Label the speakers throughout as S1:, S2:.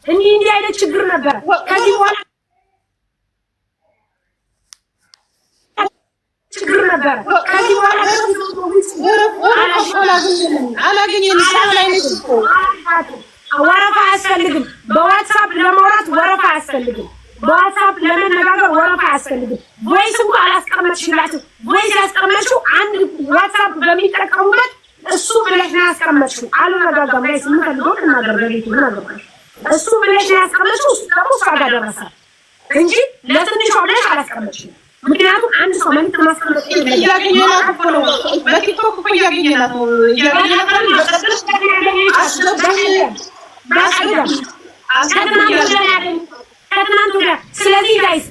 S1: እንዲህ አይነት ችግር ነበር ከዚህ በኋላ ችግር ነበር ከዚህ በኋላ ወረፋ አያስፈልግም በዋትስአፕ ለማውራት ወረፋ አያስፈልግም በዋትስአፕ ለመነጋገር ወረፋ አያስፈልግም ቮይስ እንኳን አላስቀመጥሽላችሁ ቮይስ ያስቀመጥሽው አንድ ዋትስአፕ በሚጠቀሙበት እሱ ብለሽ ነው ያስቀመጥሽው አልረጋጋም ጋይስ የምፈልገው እናደርገ ቤት እናደርገ እሱ ብለሽ ነው ያስቀመጥሽው እሱ ደግሞ እሷ ጋር ደረሰ እንጂ ለትንሿ ብለሽ አላስቀመጥሽም ምክንያቱም አንድ ሰው መልዕክት ማስቀመጥ
S2: ያገኘናት እኮ ነው በቲክቶክ እኮ ያገኘናት ነው
S1: ስለዚህ ጋይስ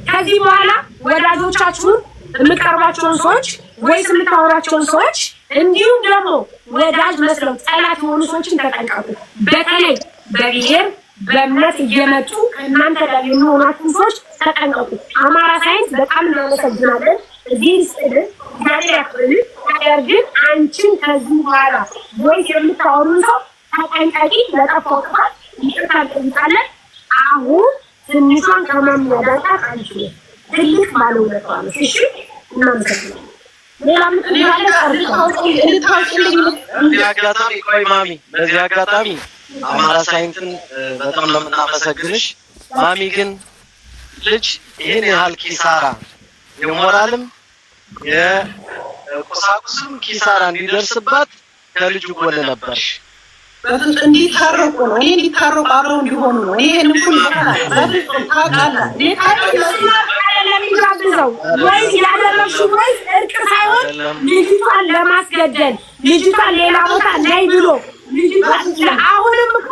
S1: ከዚህ በኋላ ወዳጆቻችሁን የምትቀርባቸውን ሰዎች ወይስ የምታወራቸውን ሰዎች እንዲሁም ደግሞ ወዳጅ መስለው ጠላት የሆኑ ሰዎችን ተጠንቀቁ በተለይ በብሔር በእምነት እየመጡ እናንተ ጋር የሚሆናችሁ ሰዎች ተጠንቀቁ አማራ ሳይንስ በጣም እናመሰግናለን እዚህ ስለ ነገር ግን አንቺን ከዚህ በኋላ ወይስ የምታወሩ ሰው ተጠንቀቂ ለጠፋው ጥፋት ይቅርታ እንጠይቃለን አሁን ትንሿን ከማሚያዳጣት አንችልም ትልቅ ባለውለታ ነው እሺ እናመሰግናለን ሌላ
S3: በዚህ አጋጣሚ አማራ ሳይንስን በጣም ነው የምናመሰግንሽ ማሚ ግን ልጅ ይሄን ያህል ኪሳራ የሞራልም የቁሳቁስም ኪሳራ እንዲደርስባት ከልጁ ጎን ነበርሽ
S2: በፍጹም እንዲታረቁ ነው እኔ እንዲታረቁ አብረው እንዲሆኑ ነው ይሄን ሁሉ በፍጹም ታውቃለህ
S1: ለሚጋብዘው ወይስ ያደረግሽው ወይስ እርቅ ሳይሆን ልጅቷን ለማስገደል ልጅቷን ሌላ ቦታ ላይ ብሎ ልጅቷን አሁንም እኮ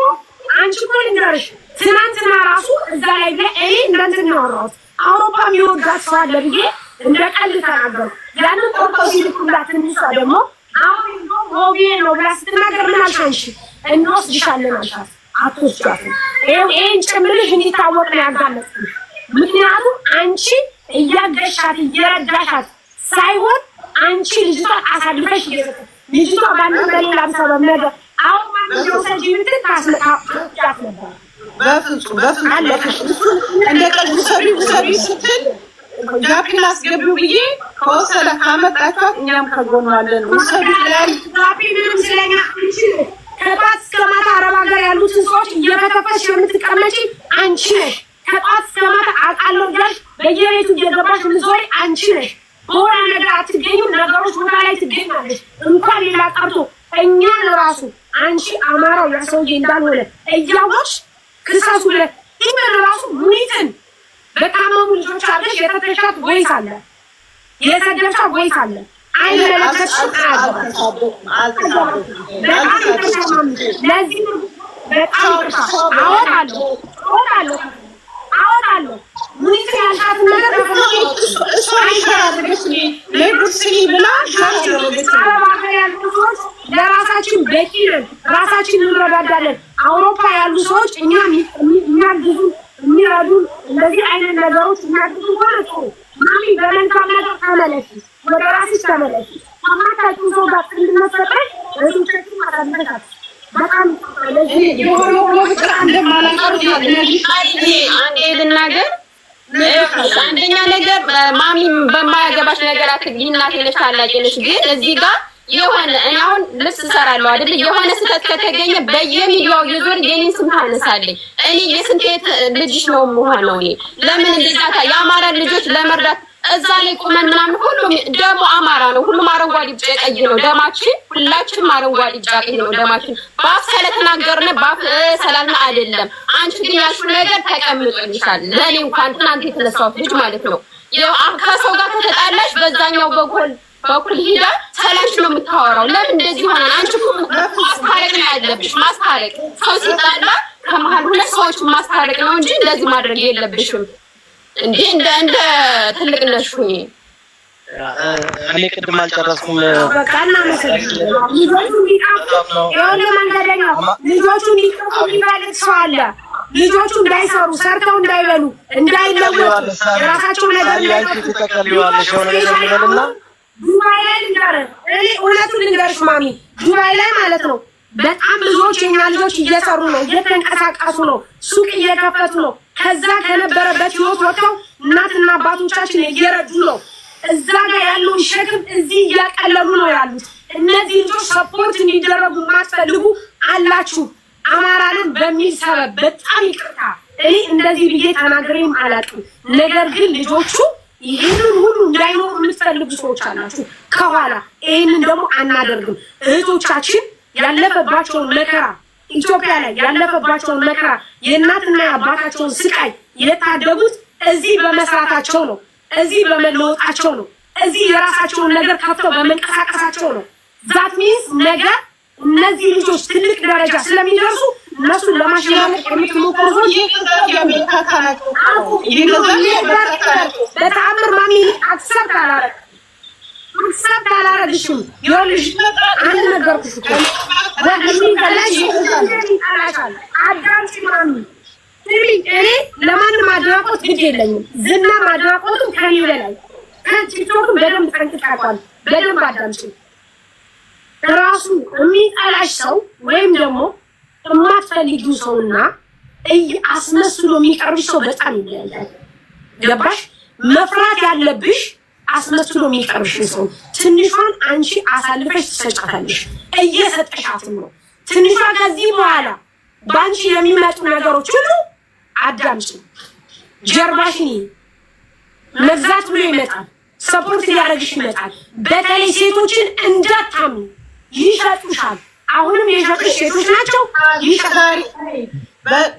S1: አንቺ እኮ ልንገርሽ ትናንትና ራሱ እዛ ላይ እኔ እንደንትን ነው አወራሁት አውሮፓ የሚወዳት ሰው አለ ብዬ እንደ ቀልድ ተናገርኩ ያንን ቆርጦ ሲልኩላት እንዲሷ ደግሞ አሁን ሆቢ ነው ብላ ስትናገር ምን አልሻንሽ እንወስድሻለን አልሻት አትወስጃትም ይሄን ጭምርሽ እንዲታወቅ ነው ያጋለጥኩሽ ምክንያቱም አንቺ እያገሻት እየረዳሻት ሳይሆን አንቺ ልጅቷን አሳልፈሽ እየሰጠሽ ልጅቷ ባንተ በሌላም ሰበብ ነገር አሁን ማን ይወሰድ ይምጥት ታስለቃት ነበር
S2: በፍጹም አለፈሽ እንደ ቀልድ ሰሪ ስትል ጋፒን አስገቢው ብዬ ከወሰደ ካመጣቻት እኛም ከጎኗለን ወሰዱ ላይ
S1: ጋፒንም ስለኛ አንቺ ከጧት እስከ ማታ አረብ ሀገር ያሉትን ሰዎች እየፈተፈሽ የምትቀመጪ አንቺ ነሽ ከጧት እስከ ማታ አቃለው ብለሽ በየቤቱ እየገባሽ ምዞሪ አንቺ ነሽ ሆራ ነገር አትገኙም ነገሮች ቦታ ላይ ትገኛለሽ እንኳን ሌላ ቀርቶ እኛን ራሱ አንቺ አማራው ያሰውዬ እንዳልሆነ እያወቅሽ ክሳሱ ብለሽ ይሄን ራሱ ሙኒትን በታማሙ ልጆች አለሽ የተፈሻት ወይስ አለ የሰደብሻት ወይስ አለ አይመለከትሽም ለዚህ በጣም አወጣለሁ ሙኒት ያልሻት ነገር
S2: እሷ አይሻለሽ ለጉስኒ ብላ
S1: ለራሳችን በቂ ነን ራሳችን እንረዳዳለን አውሮፓ ያሉ ሰዎች እኛም የሚያግዙ የሚረዱ እንደዚህ አይነት ነገሮች የሚያግዙ ሆነች ማሚ በመልካም ነገር ተመለሽ ወደ ራስሽ ተመለሽ አማታችሁ ሰው ጋር እንድንመሰጠሽ እህቶቻችን ማሳመሻት በጣም ለዚህ
S2: የሆነ ብቻ እንደማላቀርብ
S4: አንዴ ልናገር አንደኛ ነገር ማሚ በማያገባሽ ነገር አትግኝናት ነሽ ታላቂ ነሽ ግን እዚህ ጋር የሆነ እኔ አሁን ልብስ እሰራለሁ አይደል የሆነ ስህተት ከተገኘ በየሚዲያው የዞር የኔን ስም ታነሳለኝ እኔ የስንቴት ልጅሽ ነው የምሆነው እኔ ለምን እንደዛ የአማራ ልጆች ለመርዳት እዛ ላይ ቆመን ምናምን ሁሉም ደሞ አማራ ነው ሁሉም አረንጓዴ ቢጫ ቀይ ነው ደማችን ሁላችንም አረንጓዴ ቢጫ ቀይ ነው ደማችን ባፍ ስለተናገርነ ባፍ ሰላልና አይደለም አንቺ ግን ያልሽው ነገር ተቀምጦልሻል ለኔ እንኳን ትናንት የተነሳው ልጅ ማለት ነው ከሰው ጋር ተጣላሽ በዛኛው በኩል ሄዳ ሰላምሽ ነው የምታወራው ለምን እንደዚህ ሆነን አንቺ ማስታረቅ ነው ያለብሽ ማስታረቅ ሰው ሲጣላ ከመሃል ሁለት ሰዎች ማስታረቅ ነው እንጂ እንደዚህ ማድረግ የለብሽም እንዴ እንደ ትልቅ ነሽ ሁኚ
S3: እኔ ቅድም አልጨረስኩም
S1: በቃና መሰለኝ ልጆቹ እንዲቀፉ የሚፈልግ ሰው አለ ልጆቹ እንዳይሰሩ ሰርተው እንዳይበሉ እንዳይለወጡ የራሳቸው ነገር ዱባይ ላይ ልንገርሽ እኔ እውነቱን ልንገርሽ ማሚ ዱባይ ላይ ማለት ነው በጣም ብዙዎች የኛ ልጆች እየሰሩ ነው፣ እየተንቀሳቀሱ ነው፣ ሱቅ እየከፈቱ ነው። ከዛ ከነበረበት ህይወት ወጥተው እናትና አባቶቻችን እየረዱ ነው። እዛ ጋር ያለውን ሸክም እዚህ እያቀለሉ ነው ያሉት። እነዚህ ልጆች ሰፖርት እንዲደረጉ ማስፈልጉ አላችሁ። አማራንን በሚል ሰበብ በጣም ይቅርታ እኔ እንደዚህ ብዬ ተናግሬም አላውቅም። ነገር ግን ልጆቹ ይህንን ሁሉ እንዳይኖሩ የምትፈልጉ ሰዎች አላችሁ ከኋላ። ይህንን ደግሞ አናደርግም። እህቶቻችን ያለፈባቸውን መከራ ኢትዮጵያ ላይ ያለፈባቸውን መከራ የእናትና የአባታቸውን ስቃይ የታደጉት እዚህ በመስራታቸው ነው፣ እዚህ በመለወጣቸው ነው፣ እዚህ የራሳቸውን ነገር ከፍተው በመንቀሳቀሳቸው ነው። ዛት ሚንስ ነገር እነዚህ ልጆች ትልቅ ደረጃ ስለሚደርሱ እነሱን ለማሸማቀቅ የምትሞክሩ በተአምር ማሚ አክሰፕት አላረግሽም። ይኸውልሽ አንድ ነገርኩሽ እኮ አዳምጪ ማሚ። እኔ ለማንም አድናቆት ግድ የለኝም። ዝና አድናቆትም ከኔ በላይ ከቲክቶክም በደንብ ጠንቅቃቷል። በደንብ አዳምጪ። ራሱ የሚጠላሽ ሰው ወይም ደግሞ የማትፈልጊው ሰውና አስመስሎ የሚቀርብሽ ሰው በጣም ይለያያል። ገባሽ? መፍራት ያለብሽ አስመስሎ የሚቀርብሽ ሰው። ትንሿን አንቺ አሳልፈሽ ትሰጫታለሽ፣ እየሰጠሻትም ነው። ትንሿ ከዚህ በኋላ በአንቺ የሚመጡ ነገሮች ሁሉ አዳምጪ። ጀርባሽን መግዛት ብሎ ይመጣል፣ ሰፖርት ሊያደርግሽ ይመጣል። በተለይ ሴቶችን እንዳታምኑ፣ ይሸጡሻል። አሁንም የሸጡሽ ሴቶች ናቸው። ይሸጣል።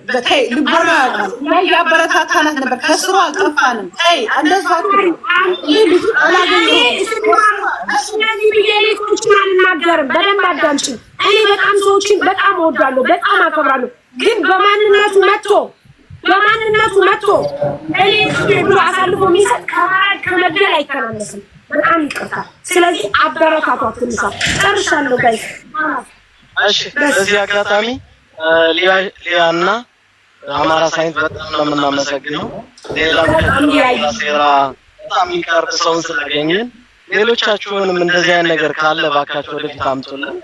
S2: በተይ ልቦና ያበረታታናት ነበር። ከስሩ አልጠፋንም። ተይ እንደዛ
S1: አልናገርም። በደንብ አዳምጪ። እኔ በጣም ሰዎችን በጣም እወዳለሁ፣ በጣም አከብራለሁ። ግን በማንነቱ መጥቶ እኔ ብሎ አሳልፎ የሚሰጥ ከመግደል አይተናነስም። በጣም ይቅርታ። ስለዚህ አበረታቷት። ትንሳ ጨርሻለሁ ጋይስ።
S3: እሺ በዚህ አጋጣሚ ሊያና አማራ ሳይንት በጣም ነው የምናመሰግነው። ሌላም ከሴራ በጣም የሚቀርብ ሰውን ስላገኘን ሌሎቻችሁንም እንደዚህ አይነት ነገር ካለ ባካችሁ ወደፊት አምጡልን።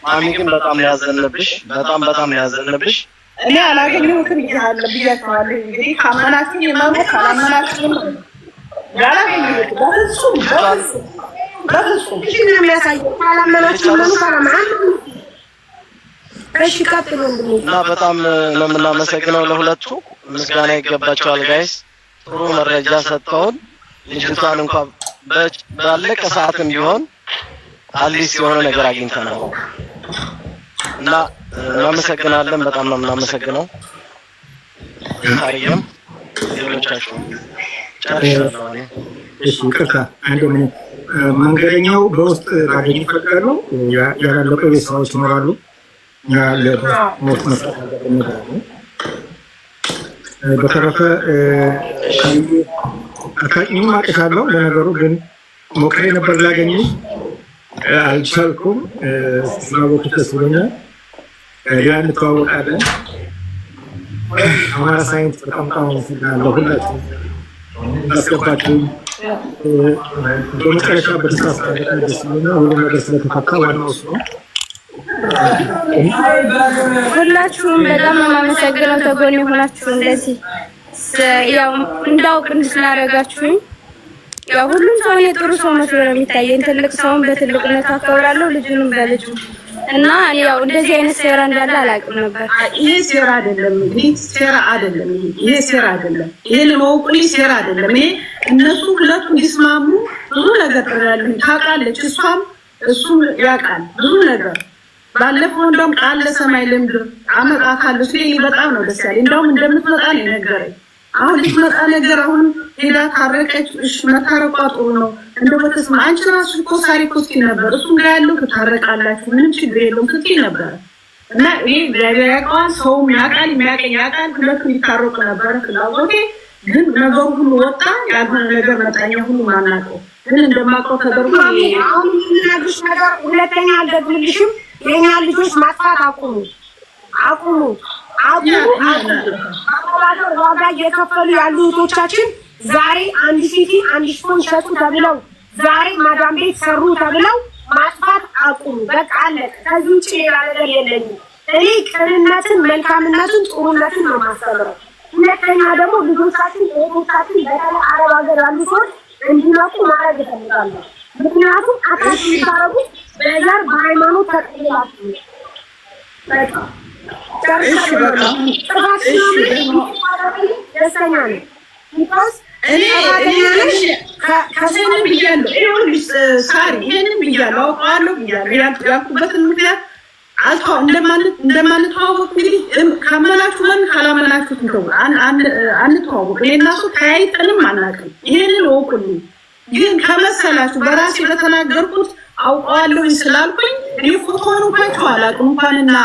S3: ማሚ ግን በጣም ያዘንብሽ፣ በጣም ያዘንብሽ።
S2: እኔ አላገኘሁትም ይላል ብያችኋለሁ። እንግዲህ ካመናችሁ የማሙ ካላመናችሁ ያላገኘሁት በፍጹም
S1: እሺ ነው የሚያሳየው። ካላመናችሁ ምኑ ካላመናችሁ እሺ ቀጥሉ።
S3: እና በጣም ነው የምናመሰግነው ለሁለቱ። ምስጋና ይገባቸዋል ጋይስ። ጥሩ መረጃ ሰጥተውን ልጅቷን እንኳን ባለቀ ሰዓትም ቢሆን አዲስ የሆነ ነገር አግኝተናል እና እናመሰግናለን። በጣም ነው የምናመሰግነው። ታሪም ሌሎቻችሁ ጨርሻለሁ።
S5: እሺ ይቅርታ፣ አንድ ምን መንገደኛው በውስጥ ላገኝ ይፈልጋሉ። ያላለቀ ቤተሰቦች ይኖራሉ። በተረፈ አታውቂኝም፣ አውቅሻለሁ። ለነገሩ ግን ሞክሬ ነበር ላገኝ አልቻልኩም። ስላወቅሁት ደስ ብሎኛል። ያ እንተዋወቃለን። አማራ ሳይንስ በጣም አመሰግናለሁ። ሁላችሁም አስገባችሁኝ። በመጨረሻ በተሳሳተ ደስ ብሎኛል። ሁሉ ነገር ስለተፈታ ዋናው እሱ ነው።
S6: ሁላችሁም በጣም የማመሰግነው ተጎኔ ሆናችሁ እንደዚህ ያው እንዳውቅ እንድስላደረጋችሁኝ። ያው ሁሉም ሰው የጥሩ ሰው መስሎ ነው የሚታየኝ። ትልቅ ሰውን በትልቅነት አከብራለሁ፣ ልጁንም በልጁ እና ያው እንደዚህ አይነት ሴራ እንዳለ አላውቅም ነበር።
S2: ይሄ ሴራ አይደለም፣ ይሄ ሴራ አይደለም። ይሄን ወቁልኝ ሴራ አይደለም። ይሄ እነሱ ሁለቱ እንዲስማሙ ብዙ ነገር ጥራለሁ። ታውቃለች፣ እሱም ያውቃል ብዙ ነገር። ባለፈው እንደውም ቃል ለሰማይ ለምድር አመጣታለሁ ሲል በጣም ነው ደስ ያለኝ። እንደውም እንደምትመጣ ነው የነገረኝ። አሁን ልትመጣ ነገር አሁን ሄዳ ታረቀች። እሺ መታረቋ ጥሩ ነው። እንደው በተስማ አንቺ ራሱ እኮ ሳሪ እኮ ስትይ ነበር እሱ ጋር ያለው ትታረቃላችሁ ምንም ችግር የለውም ስትይ ነበር። እና ይሄ እግዚአብሔር ያውቃል፣ ሰውም ያውቃል፣ የሚያውቀኝ ያውቃል። ሁለቱ ይታረቁ ነበር ፍላጎቴ። ግን ነገሩ ሁሉ ወጣ፣ ያልሆነ ነገር መጣኛ ሁሉ ማናውቀው ግን እንደማውቀው ተደርጎ
S1: አሁን የምናግሽ ነገር ሁለተኛ አልደግምልሽም። የኛ ልጆች ማጥፋት አቁሙ። ዋጋ እየከፈሉ ያሉ እህቶቻችን ዛሬ አንድ ሲቲ አንድ ስፖን ሸጡ ተብለው ዛሬ ማዳም ቤት ሰሩ ተብለው ማጥፋት አቁሙ። በቃ አለቀ። ከዚህ ውጭ ሌላ ነገር የለኝም። እኔ ቅንነትን፣ መልካምነትን፣ ጥሩነትን ነው ማስተምረው። ሁለተኛ ደግሞ ልጆቻችን እህቶቻችን በተለይ አረብ ሀገር ያሉ ሰዎች እንዲመጡ ማድረግ እፈልጋለሁ። ምክንያቱም አታች የሚታረጉት በዘር በሃይማኖት ተቀይላችሁ በቃ ደስተኛ ነኝ። ቢኮዝ
S2: ከሰንም ብያለሁ ይኸውልሽ ሳሪ ይሄንን ብያለሁ አውቀዋለሁ ብያለሁ ያልኩበትን ምክንያት እንደማንተዋወቅ እንግዲህ ካመናችሁ ምን ካላመናችሁት እንተው አንተዋወቅ። እኔ እና እሱ ተያይተንም አናውቅም። ይሄንን እወቁልኝ። ግን ከመሰላችሁ በራሴ በተናገርኩት አውቀዋለሁ ስላልኩኝ እኔ ፎቶውን እንኳን አላውቅም። እንኳንና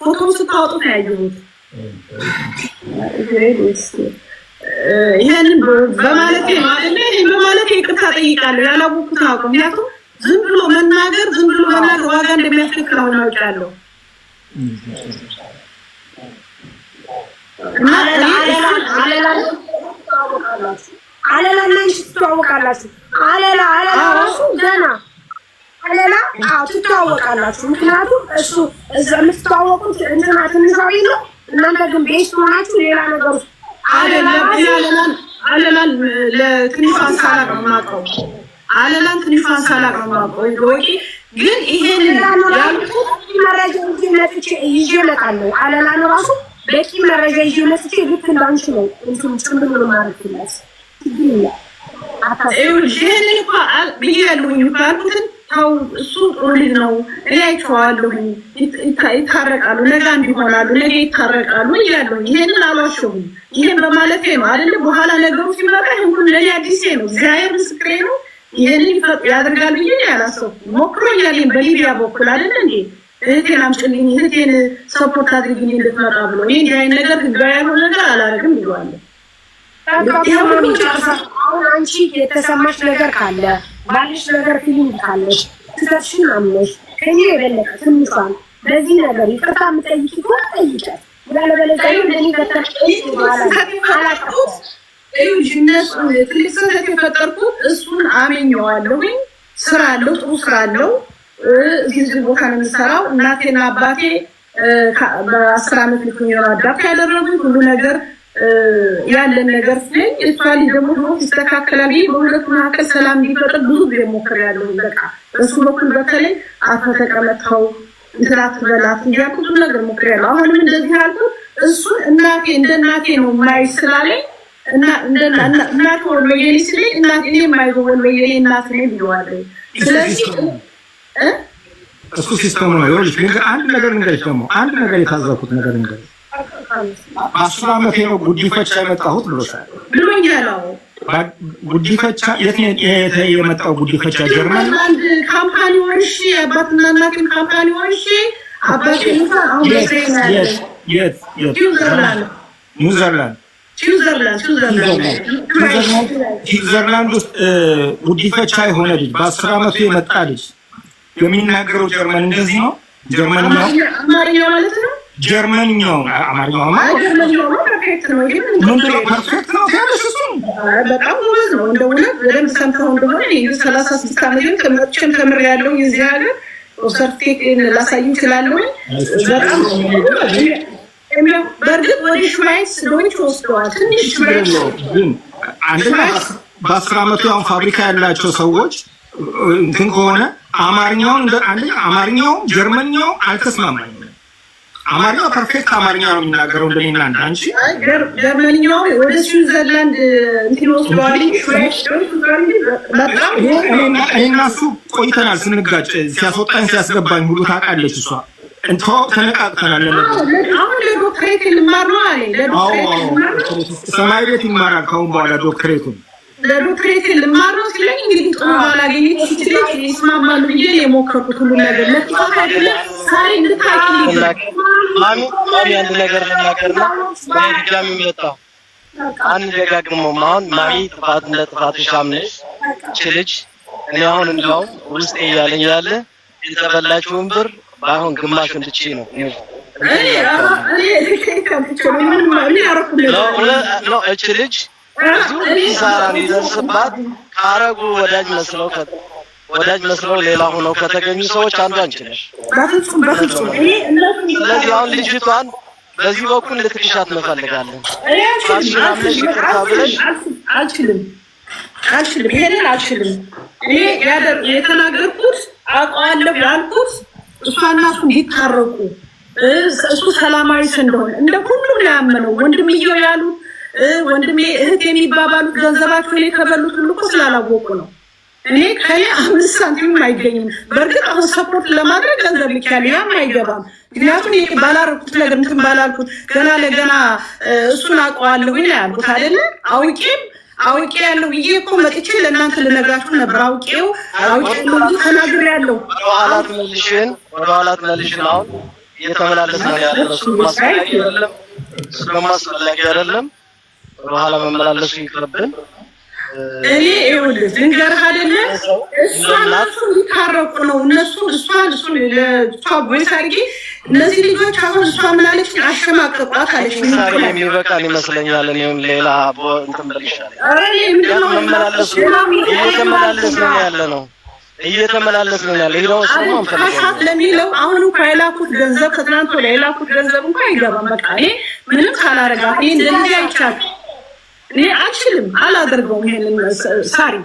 S2: ፎቶውን ስታወጡት ነው ያየሁት። ይሄንን በማለቴ ይቅርታ ጠይቃለሁ። ያላወቅኩት አውቀው ምክንያቱም ዝም ብሎ መናገር ዋጋ እንደሚያስከፍል አሁን አውቃለሁ።
S1: አለላ ትተዋወቃላችሁ። አለላ ራሱ ገና አለላ ትተዋወቃላችሁ። ምክንያቱም እሱ እዛ የምትተዋወቁት እንትና ትንሿ ቤት ነው። እናንተ ግን ቤት ሆናችሁ ሌላ ነገር ውስጥ
S2: አለላን ለትንሿ ሳላቅ ነው የማውቀው። አለላን ትንሿን ሳላቅ ነው የማውቀው። ግን ይሄንን ያልኩት
S1: መረጃ ይዤ እመጣለሁ። አለላን ራሱ በቂ መረጃ ይዤ መጥቼ ልክ እንዳንቺ ነው እንትን ጭምብል ነው ማለት ነው።
S2: ይሄንን እኮ ብያለሁኝ እኮ ያልኩትን ተው፣ እሱ ጥሩ ልጅ ነው፣ እኔ አይቼዋለሁኝ፣ ይታረቃሉ፣ ነገ እንዲሆናሉ፣ ነገ ይታረቃሉ እያለሁኝ ይሄንን አልዋሸሁም። ይሄን በማለቴ ነው አይደለ? በኋላ ነገሩ ሲመጣ ይሄን ሁሉ ለኔ አዲስ ነው። እግዚአብሔር ምስክሬ ነው። ይሄንን ያደርጋል ብዬ ያላሰብኩ ሞክሮኛል። በሊቢያ በኩል አይደለ እንዴ እህቴን አምጪልኝ፣ እህቴን ሰፖርት አድርጊልኝ እንድትመጣ ብሎ ይሄ እንዲህ አይነት ነገር ህጋዊ ያልሆነ ነገር አላደርግም ብሏል።
S1: አሁን አንቺ የተሰማሽ ነገር ካለ ባልሽ ነገር ፊሊንግ ካለሽ ትተሽን አምነሽ ከኔ የበለጠ ትንሿን በዚህ ነገር ይቅርታ የምጠይቂ ከሆነ ጠይቂያት። ያለበለዚያ እንደኔ ከተሽ አላጠፋሁም።
S2: እነሱ ትልቅ ስህተት የፈጠርኩት እሱን አምኜዋለሁኝ። ስራ አለው፣ ጥሩ ስራ አለው። እዚህ ቦታ ነው የሚሰራው። እናቴና አባቴ በ10 ዓመት ልኩኝ አዳፕት ያደረጉት ሁሉ ነገር ያለን ነገር ስለኝ እሷ ልጅ ደግሞ ይስተካከላል። በሁለቱ መካከል ሰላም እንዲፈጠር ብዙ ጊዜ ሞክሬያለሁ። በቃ እሱ በኩል በተለይ አፈ ተቀመጥከው እንትራት በላት እያልኩ ብዙ ነገር ሞክሬያለሁ። አሁንም እንደዚህ ያልኩት እሱን እናቴ እንደ እናቴ ነው የማይሽ ስላለኝ እና እናቴ ወሎዬ ስለኝ እናቴ እኔ የማይዘው ወሎዬ እናት ነኝ ብለዋለሁ። ስለዚህ
S5: እሱ ሲስተሙ ነው። ይኸውልሽ አንድ ነገር እንገርሽ ደግሞ አንድ ነገር የታዘብኩት ነገር እንገርሽ 10 ዓመት ነው ጉዲፈቻ የመጣሁት
S2: ብሎኛል።
S5: ጉዲፈቻ የት የመጣው? ጉዲፈቻ ጀርመን
S2: አንድ ካምፓኒ ወርሽ አባትና እናቴን ካምፓኒ ወርሽ አባቴ አሁን
S5: ስዊዘርላንድ ውስጥ ጉዲፈቻ የሆነ ልጅ በ10 ዓመቱ የመጣ ልጅ የሚናገረው ጀርመን እንደዚህ ነው። ጀርመንኛው
S2: አማርኛው ማለት ነው።
S5: ጀርመንኛው አማርኛው
S2: ፐርፌክት ነው።
S5: ምንድነው ፐርፌክት ነው?
S2: በጣም ጎበዝ ነው። እንደውነት በደንብ ሰምተው እንደሆነ 36 ዓመት ከመጥቼም ተምሬያለሁ። የዚህ ሀገር ሰርቲፊኬት ላሳይ እችላለሁ። በጣም በእርግጥ ወደ ሽዋይስ ዶንች ወስደዋል። ትንሽ
S5: ግን አንደኛ በ10 ዓመቱ አሁን ፋብሪካ ያላቸው ሰዎች እንትን ከሆነ አማርኛው ጀርመንኛው አልተስማማኝም። አማርኛው ፐርፌክት አማርኛ ነው የሚናገረው እንደኔና አንቺ።
S2: ጀርመንኛው ወደ ስዊዘርላንድ እንትን ወስደዋል።
S5: እኔና እሱ ቆይተናል ስንጋጭ፣ ሲያስወጣኝ ሲያስገባኝ ሁሉ ታውቃለች እሷ። ተነቃቅተናል።
S2: አሁን ለዶክትሬት ልማር ነው አለኝ።
S5: ሰማይ ቤት ይማራል ከአሁን በኋላ ዶክትሬቱን
S2: ለዶክትሬት ልማር ነው ሲለኝ እንግዲህ ጥሩ ባላገኘች ይችላል ይስማማሉ ብዬ የሞከርኩት ሁሉ ነገር ለጥፋት አይደለም። ሳሪ እንድታቂልኝ
S3: ማሚ አንድ ነገር ልናገርና በድጋሚ መጣሁ። አንድ ደጋግሞም አሁን ማሚ ጥፋት እንደ ጥፋትሽ አምነሽ ልጅ እኔ አሁን እንደውም ውስጤ እያለኝ ያለ የተበላችውን ብር ባይሆን ግማሽ እንድቼ ነው እቺ ልጅ ብዙ ኪሳራ ይደርስባት ካረጉ ወዳጅ መስለው ወዳጅ መስለው ሌላ ሆነው ከተገኙ ሰዎች አንዱ አንቺ ነሽ።
S2: በፍጹም እኔ
S3: ስለዚህ አሁን ልጅቷን በዚህ በኩል ልትክሻት እንፈልጋለን።
S2: አልችልም ይሄንን አልችልም። እኔ የተናገርኩት አውቀዋለሁ ያልኩት እሷና እሱ እንዲታረቁ እሱ ሰላማዊ እንደሆነ እንደ ሁሉም ያመነው ወንድምየው ያሉት ወንድሜ እህት የሚባባሉት ገንዘባቸውን የከበሉት ሁሉ እኮ ስላላወቁ ነው። እኔ ከኔ 5 ሳንቲም አይገኝም። በእርግጥ አሁን ሰፖርት ለማድረግ ገንዘብ ልካለሁ፣ ያም አይገባም። ምክንያቱም ይሄ ባላረኩት ነገር እንትን ባላልኩት ገና ለገና እሱን አውቀዋለሁ ነው ያልኩት አይደለ? አውቄ ያለው ይሄ እኮ መጥቼ ለእናንተ ልነግራችሁ ነበር። አውቄ ተናግሬያለሁ።
S3: ወደ ኋላ ትመልሽን አሁን እየተመላለስን ያለው ስለማስፈላጊ አይደለም። ወደ ኋላ መመላለሱ ይቅርብን።
S2: እኔ ይኸውልህ ልንገርህ አይደለም እሷን እሱ እንዲታረቁ ነው እሷን ለቻቦይስ አድርጌ እነዚህ ልጆች አሁን እሷ ምናለች አሸማቀቋት አለች።
S3: የሚበቃን ይመስለኛል። እኔም ሌላ እንትን ብልሻለሁ። እየተመላለስን ያለ ይሄው ሰማን
S2: ፈለጋት ለሚለው አሁን እንኳን የላኩት ገንዘብ ከትናንት ወዲያ የላኩት ገንዘብ እንኳን አይገባም። በቃ እኔ ምንም ካላረጋት እኔ እንደዚህ አይቻል እኔ አልችልም፣ አላደርገውም። ይሄንን ሳሪ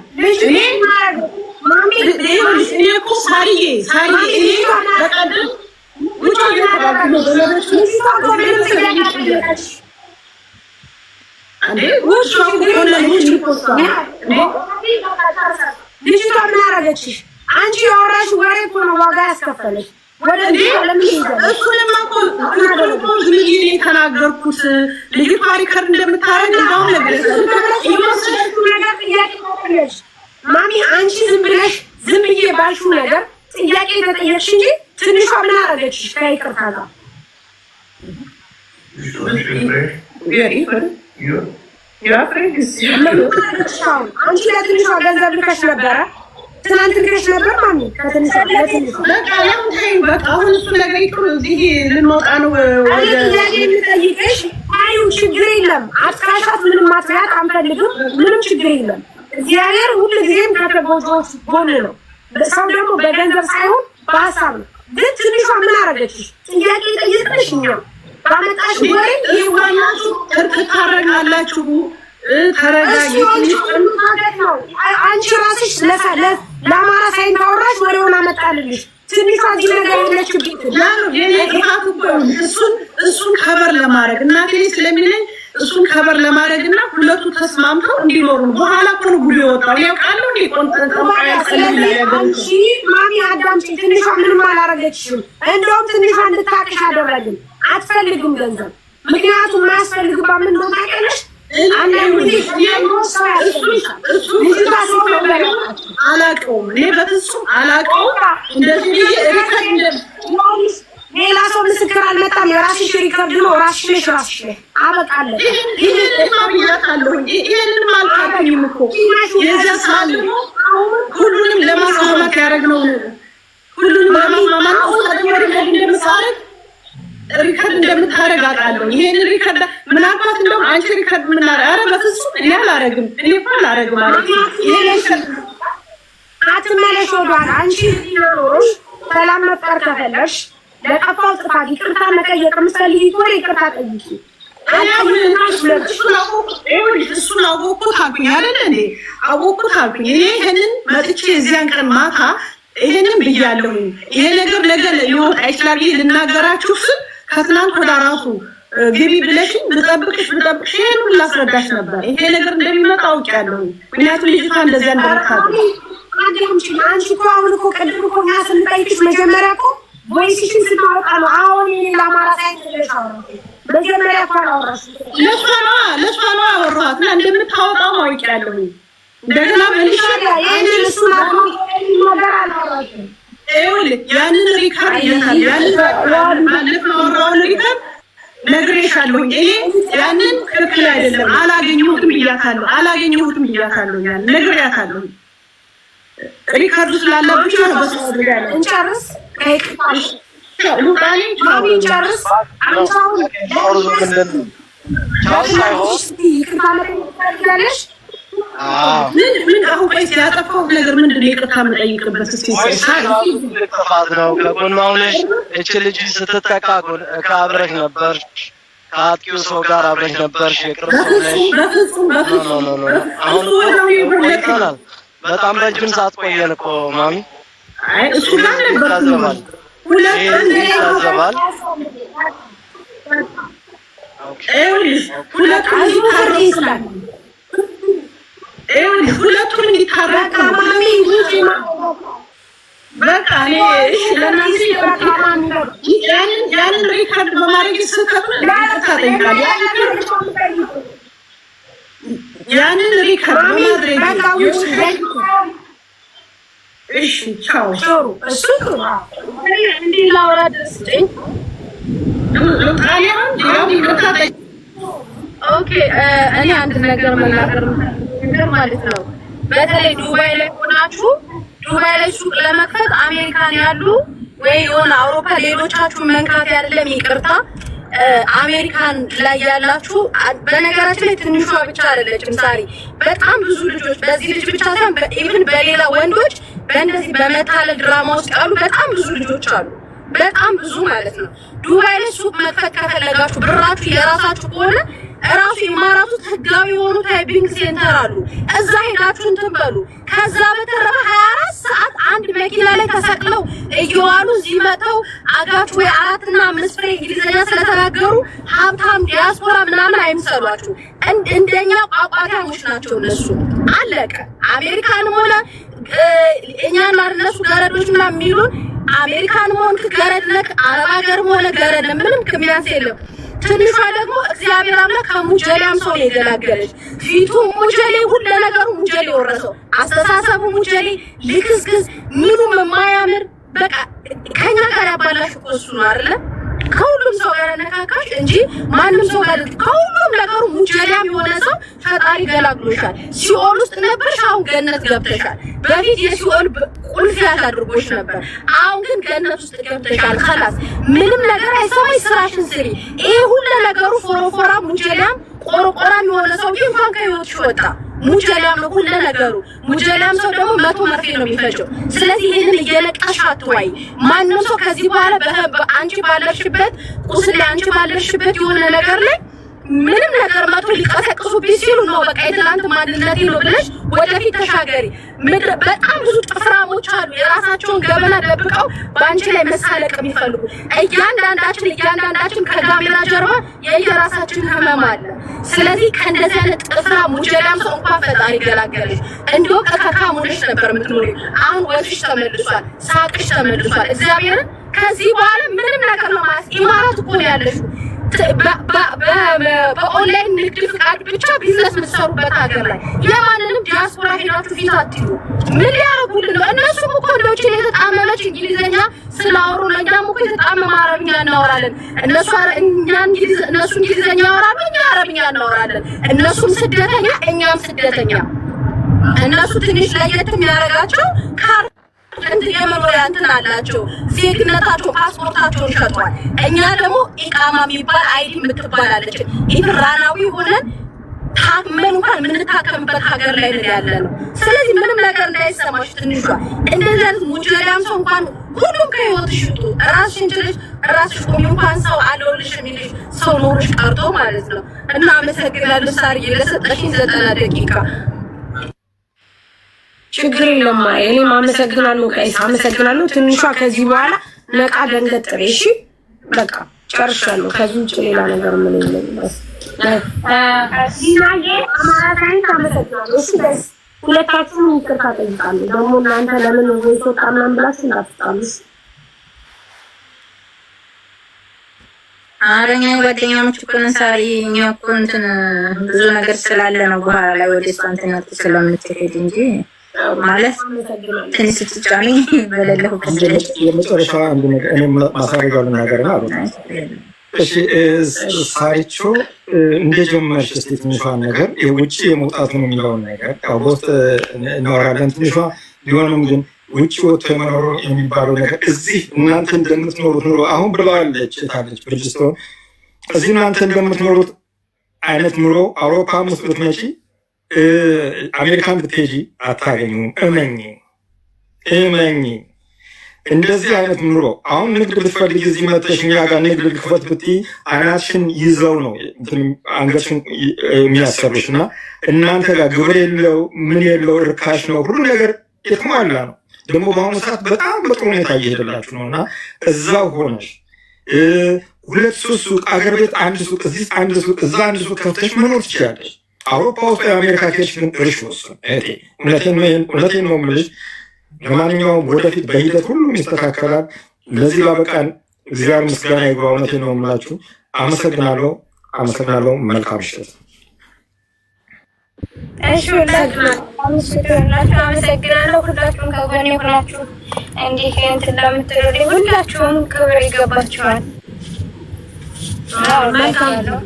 S2: እኔ እኮ ሳሪዬ እኔ በቀደም ውጭ እየተባሉ በለበሽ አንዴ ውጭ
S1: ልጅቷ ምን አደረገችሽ? አንቺ ያወራሽ ወሬ እኮ ነው ዋጋ ያስከፈለሽ። ወደ
S2: እሱንማ እኮ ዝም ብዬ የተናገርኩት ልጅቷ ሪከርድ እንደምታረግ እንዳሁን ነገር
S1: ማሚ አንቺ ዝም ብዬ ባልሽው ነገር ጥያቄ ተጠየቅሽ እንጂ ትንሿ ምን አደረገችሽ? ከይቅርታ ጋር አንቺ ለትንሿ ገንዘብ ልከሽ ነበረ፣ ትናንት ልከሽ ነበር ማሚ። ከትንሿ
S2: በቃ አሁን እሱ ነገር ይቅር፣ እዚህ ልንወጣ ነው።
S1: የምጠይቅሽ አዩ ችግር የለም አትካሻት፣ ምንም ማትያት አንፈልግም፣ ምንም ችግር የለም። እግዚአብሔር ሁልጊዜም ከተጎጂዎች ጎን ነው። ሰው ደግሞ በገንዘብ ሳይሆን በሀሳብ ነው። ግን ትንሿ ምን አደረገችሽ? ጥያቄ ጠይቅሽ እኛ ባመጣሽ ወሬ ይዋናችሁ
S2: ትታረጋላችሁ። ተረጋጊ።
S1: አንቺ ራስሽ ለአማራ ሳይንት አወራሽ ወሬውን አመጣልልሽ። ትንሿ እዚህ ነገር የለችብኝ።
S2: እሱን ከበር ለማድረግ እናቴ ስለሚለኝ እሱን ከበር ለማድረግ እና ሁለቱ ተስማምተው እንዲኖሩ ነው። በኋላ እኮ ነው ጉድ የወጣው። ያውቃለሁ እንዴ
S1: አንቺ ማሚ አዳምጪ። ትንሿ ምንም አላረገችሽም። እንደውም ትንሿ እንድታቅሽ አደረግን። አትፈልግም ገንዘብ፣ ምክንያቱም ማያስፈልግባት ምን እንደሆነ ታውቂያለሽ?
S2: አላውቀውም፣ እኔ በፍጹም አላውቀውም። እንደዚህ
S1: ሌላ ሰው ምስክር አልመጣም። የራስሽ ሪከርድ ነው። ራስሽ ነሽ አበቃለሁ።
S2: ይሄንን አልካኝም እኮ የዛ ሳል ሁሉንም ለማስማማት ያደረግነው ሁሉንም ለማስማማት እንደምታረግ ሪከርድ እንደምታረግ አውቃለሁ። ይሄንን ሪከርድ ምናልባት እንደውም አንቺ ሪከርድ ምናረግ ኧረ በፍጹም እኔ አላረግም። እኔ እኮ አላረግም ማለት ይሄ
S1: አትመለሽ ወዷል። አንቺ ኖሮሽ ሰላም መፍጠር ከፈለሽ ለጠፋው ጥፋት ይቅርታ መጠየቅ የምትፈልጊ ከሆነ ይቅርታ ጠይቂ።
S2: እሱን አወኩት አልኩኝ አይደለ እንዴ? አወኩት አልኩኝ። እኔ ይሄንን መጥቼ የዚያን ቀን ማታ ይሄንን ብያለሁ። ይሄ ነገር ነገ ሊወጣ ይችላል ብዬ ልናገራችሁ ስል ከትናንት ወደ ራሱ ግቢ ብለሽኝ ብጠብቅሽ ይሄን ሁሉ ላስረዳሽ ነበር። ይሄ ነገር እንደሚመጣ አውቄያለሁ። ምክንያቱም ልጅቷ እንደዚያ እንደምታደርግ
S1: አንቺ እኮ አሁን እኮ ቅድም እኮ እኛ ስንጠይቅሽ መጀመሪያ እኮ ቮይስሽን ስናወጣ ነው። አሁን ለአማራ ሳይንስ መጀመሪያ እኮ አላወራሽም።
S2: ለእሷ ነው አወራኋት እና እንደምታወጣው አውቄያለሁ። እንደገና መልሼ
S1: እሱን ነገር አላወራሽም።
S2: ያንን ሪከርድ ያወራውን ሪከርድ ነግሬሻለሁኝ። እኔ ያንን ትክክል አይደለም አላገኘሁትም ብያታለሁ። ያን ነግሬያታለሁ። ሪከርዱ ስላለብሽ ነው።
S1: እንጨርስ እንጨርስ።
S2: ምን አሁን ቆይ ያጠፋው ነገር ምንድነው? ይቅርታ መጠይቅበት እስቲ
S3: ጥፋት ነው። ከጎኗ ሆነሽ እቺ ልጅ ስትጠቃ ከአብረሽ ነበር፣ ከአጥቂው ሰው ጋር አብረሽ ነበር።
S2: በፍጹም
S3: አሁን ቆይተናል። በጣም ረጅም ሰዓት ቆየን እኮ ማሚ።
S2: አይ እሱ ጋር ነበር ሁለቱን እንዲታረቁ በቃ እኔ እሺ ለናንሲ ያንን ሪከርድ በማድረግ ያንን ሪከርድ በማድረግ እሺ ቻው
S1: እሱ እንዲህ ላውራ ደስጭኝ ኦኬ እኔ አንድ ነገር መናገር ማለት ነው። በተለይ ዱባይ ላይ ሆናችሁ ዱባይ ላይ ሱቅ ለመክፈት አሜሪካን ያሉ ወይ የሆነ አውሮፓ ሌሎቻችሁ መንካት አይደለም ይቅርታ አሜሪካን ላይ ያላችሁ በነገራችን ላይ ትንሿ ብቻ አይደለችም ዛሬ በጣም ብዙ ልጆች በዚህ ልጅ ብቻ ሳይሆን ኢቭን በሌላ ወንዶች በእንደዚህ በመታለል ድራማ ውስጥ ያሉ በጣም ብዙ ልጆች አሉ። በጣም ብዙ ማለት ነው። ዱባይ ላይ ሱቅ መክፈት ከፈለጋችሁ ብራችሁ የራሳችሁ ከሆነ እራሱ የማራቱት ህጋዊ የሆኑ ታይፒንግ ሴንተር አሉ። እዛ ሄዳችሁ እንትን በሉ። ከዛ በተረፈ 24 ሰዓት አንድ መኪና ላይ ተሰቅለው እየዋሉ እዚህ መተው አጋችሁ ወይ 4 እና 5 ፍሬ እንግሊዝኛ ስለተናገሩ ሀብታም ዲያስፖራ ምናምን አይምሰሏችሁ። እንደኛ ቋቋታሞች ናቸው እነሱ። አለቀ። አሜሪካንም ሆነ እኛን ማርነሱ ገረዶች ምናምን የሚሉን አሜሪካንም ሆነ ገረድ ነክ አረብ ሀገርም ሆነ ገረድ ምንም ከሚያንስ የለም። ትንሿ ደግሞ እግዚአብሔር አምላክ ከሙጀሌም ሰው የገላገለች ፊቱ ሙጀሌ ሁሉ ነገሩ ሙጀሌ ወረሰው አስተሳሰቡ ሙጀሌ ልክስክስ ምኑም የማያምር በቃ ከኛ ጋር ያባላሽ እኮ እሱ ነው አይደለ? ከሁሉም ሰው ጋር ነካካሽ እንጂ ማንም ሰው ጋር ከሁሉም ነገሩ ሙጀሌም የሆነ ሰው ፈጣሪ ገላግሎሻል። ሲኦል ውስጥ ነበርሽ፣ አሁን ገነት ገብተሻል። በፊት የሲኦል ቁልፍ ያድርጎሽ ነበር፣ አሁን ግን ገነት ውስጥ ገብተሻል። خلاص ምንም ነገር አይሰማሽ፣ ስራሽን ስሪ። ይሄ ሁሉ ነገሩ ፎሮፎራ ሙጀሌም ቆርቆራም የሆነ ሰው እንኳን ከህይወትሽ ወጣ። ሙጀሌም ነው ሁሉ ነገሩ። ሙጀሌም ሰው ደግሞ 100 መርፌ ነው የሚፈጀው። ስለዚህ ይሄንን እየለቀሽ አትዋይ። ማንም ሰው ከዚህ በኋላ በአንቺ ባለሽበት ቁስል አንቺ ባለሽበት የሆነ ነገር ላይ ምንም ነገር መቶ ሊቀሰቅሱብኝ ሲሉ ነው በቃ የትላንት ማንነቴ ነው ብለሽ ወደፊት ተሻገሪ። በጣም ብዙ ጥፍራሞች አሉ የራሳቸውን ገበና ደብቀው በአንቺ ላይ መሳለቅ የሚፈልጉ። እያንዳንዳችን ከካሜራ ጀርባ የየራሳችን ህመም አለ። ስለዚህ ከእንደዚህ አይነት ጥፍራም ሙጀሌም ሰው እንኳን ፈጣሪ ገላገለሽ። እንደው ከካሙነሽ ነበር የምትኖሪው። አሁን ወፍሽ ተመልሷል፣ ሳቅሽ ተመልሷል። እግዚአብሔርን ከዚህ በኋላ ምንም ነገር ነው ማለት ኢማራት እኮ ነው ያለሽው። በኦንላይን ንግድ ፍቃድ ብቻ ቢዝነስ የምትሰሩበት ሀገር ላይ የማንንም ዲያስፖራ ሄዳችሁ ፊት አትይዙ። ምን ሊያረጉልን ነው? እነሱም እኮ እንደውች የተጣመመች እንግሊዝኛ ስላወሩ ለእኛም እኮ የተጣመመ አረብኛ እናወራለን። እነሱ እንግሊዝኛ ያወራሉ፣ እኛ አረብኛ እናወራለን። እነሱም ስደተኛ እኛም ስደተኛ። እነሱ ትንሽ ለየት የሚያደርጋቸው እንት የመኖሪያ እንትን አላቸው፣ ዜግነታቸው ፓስፖርታቸውን ሸጧል። እኛ ደግሞ ኢቃማ የሚባል አይዲ የምትባላለች ኢፍራናዊ ሆነን ታክመን እንኳን የምንታከምበት ሀገር ላይ ነው ያለነው። ስለዚህ ምንም ነገር እንዳይሰማሽ ትንሿ እንደዚህ አይነት ሙጀሌም ሰው እንኳን ሁሉም ከህይወትሽ ሽጡ። ራስሽን ችለሽ ራስሽ ቆሚ። እንኳን ሰው አለውልሽ የሚልሽ ሰው ኖርሽ ቀርቶ ማለት ነው። እና አመሰግናለሁ ሳርዬ ለሰጠሽኝ 90 ደቂቃ። ችግር የለም። እኔም አመሰግናለሁ ቀይስ፣ አመሰግናለሁ። ትንሿ ከዚህ በኋላ ነቃ ደንገጥ በይ። እሺ በቃ ጨርሻለሁ። ከዚህ ውጭ ሌላ ነገር ምን የለም። ዲናዬ አማራ ሳይንስ አመሰግናለሁ። እሺ በስ ሁለታችሁም ይቅርታ ጠይቃለሁ። ደግሞ እናንተ ለምን ወይስ ወጣ ምናምን ብላችሁ እንዳትጣሉሽ።
S4: አረኛ ጓደኛሞች እኮ ነን ሳሪ። እኛ እኮ እንትን ብዙ ነገር ስላለ ነው በኋላ ላይ ወደ ስንትነት ስለምትሄድ እንጂ ማለት ትንሽ ስትጫሚ በለለሁ ከደለች
S5: የመጨረሻ አንድ ነገር እኔም ማሳረጋው ልናገርና አብረን እሺ ሳሪቾ እንደጀመርሽ እስቲ ትንሿን ነገር የውጭ የመውጣቱን የሚለውን ነገር በውስጥ እናወራለን። ትንሿ ቢሆንም ግን ውጭ ወጥቶ የመኖሩ የሚባለው ነገር እዚህ እናንተ እንደምትኖሩት ኑሮ አሁን ብለዋለች ታለች ብርጅስቶን። እዚህ እናንተ እንደምትኖሩት አይነት ኑሮ አውሮፓም ውስጥ ብትመጪ አሜሪካን ብትሄጂ አታገኙም። እመኝ እንደዚህ አይነት ኑሮ አሁን ንግድ ብትፈልጊ እዚህ መጥተሽ እኛ ጋር ንግድ ልክፈት ብትይ አይናትሽን ይዘው ነው አንገትሽን የሚያሰሩሽ። እና እናንተ ጋር ግብር የለው ምን የለው ርካሽ ነው፣ ሁሉ ነገር የተሟላ ነው። ደግሞ በአሁኑ ሰዓት በጣም በጥሩ ሁኔታ እየሄደላችሁ ነው። እና እዛው ሆነሽ 2-3 ሱቅ አገር ቤት 1 ሱቅ እዚህ 1 ሱቅ እዛ 1 ሱቅ ከፍተሽ መኖር ትችላለሽ። አውሮፓ ውስጥ የአሜሪካ ኬድሽ ግን እርሽ ወስን እውነቴን ነው የምልሽ። ለማንኛውም ወደፊት በሂደት ሁሉም ይስተካከላል። ለዚህ ላበቃን እግዚአብሔር ምስጋና ይግባ። እውነቴን ነው የምላችሁ። አመሰግናለሁ። መልካም ምሽት።
S6: እሺ ሁላችሁም አመሰግናለሁ። ሁላችሁም ከጎኔ ሆናችሁ እንዲህ እንትን ለምትሉልኝ ሁላችሁም ክብር ይገባችኋል። መልካም ነው።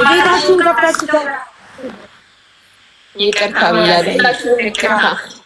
S1: ቤታችሁን ከፍታችሁ
S4: ይቅርታ ብያለሁ።